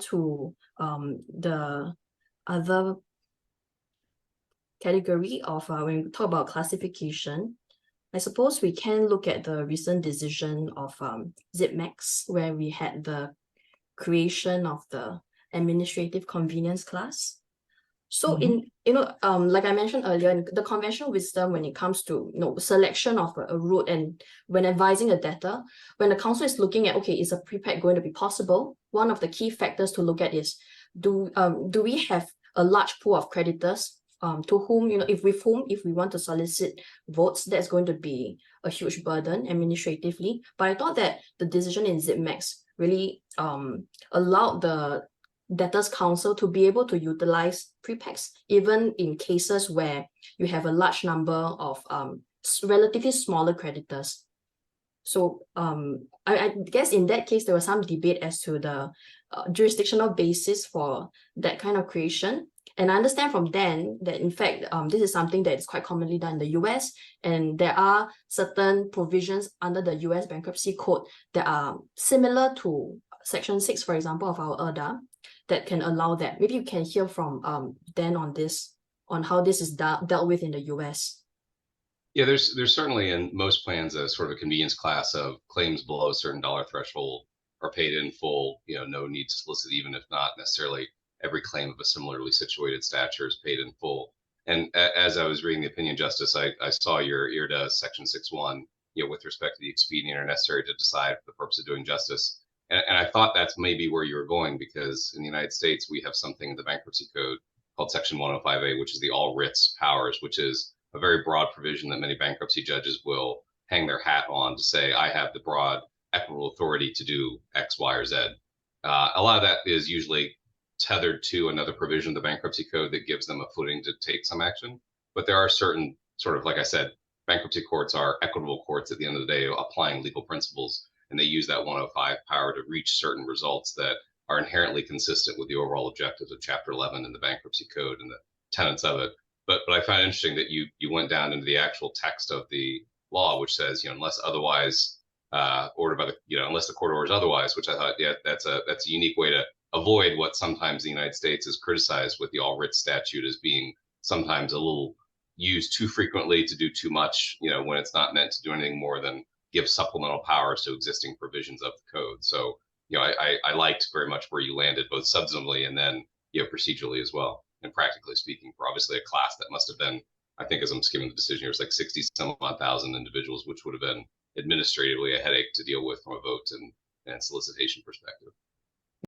to the other category of when we talk about classification, I suppose we can look at the recent decision of Zipmex, where we had the creation of the administrative convenience class. So like I mentioned earlier, in the conventional wisdom when it comes to selection of a route and when advising a debtor, when the counsel is looking at, okay, is a prepack going to be possible? One of the key factors to look at is, do we have a large pool of creditors to whom, if we want to solicit votes, that's going to be a huge burden administratively. But I thought that the decision in Zipmex really allowed the debtors counsel to be able to utilize prepacks even in cases where you have a large number of relatively smaller creditors. So I guess in that case there was some debate as to the jurisdictional basis for that kind of creation. And I understand from then that in fact this is something that is quite commonly done in the US, and there are certain provisions under the US Bankruptcy Code that are similar to Section 6, for example, of our IRDA, that can allow that. Maybe you can hear from Dan on this, on how this is dealt with in the US. Yeah, there's certainly in most plans a sort of a convenience class of claims below a certain dollar threshold are paid in full. No need to solicit, even if not necessarily every claim of a similarly situated stature is paid in full. And as I was reading the opinion, Justice, I saw your IRDA Section 6.1, with respect to the expedient or necessary to decide for the purpose of doing justice. And I thought that's maybe where you were going, because in the United States, we have something in the Bankruptcy Code called Section 105A, which is the all writs powers, which is a very broad provision that many bankruptcy judges will hang their hat on to say, I have the broad equitable authority to do X, Y, or Z. A lot of that is usually tethered to another provision of the Bankruptcy Code that gives them a footing to take some action. But there are certain sort of, like I said, bankruptcy courts are equitable courts at the end of the day, applying legal principles. And they use that 105 power to reach certain results that are inherently consistent with the overall objectives of Chapter 11 in the Bankruptcy Code and the tenets of it. But I find it interesting that you went down into the actual text of the law, which says, unless otherwise ordered by unless the court orders otherwise, which I thought, yeah, that's a unique way to avoid what sometimes the United States is criticized with the all writ statute as being sometimes a little used too frequently to do too much, when it's not meant to do anything more than give supplemental powers to existing provisions of the code. So, I liked very much where you landed, both substantively and then, procedurally as well. And practically speaking, for obviously a class that must have been, I think as I'm skimming the decision here, it's like 60 some odd thousand individuals, which would have been administratively a headache to deal with from a vote and solicitation perspective.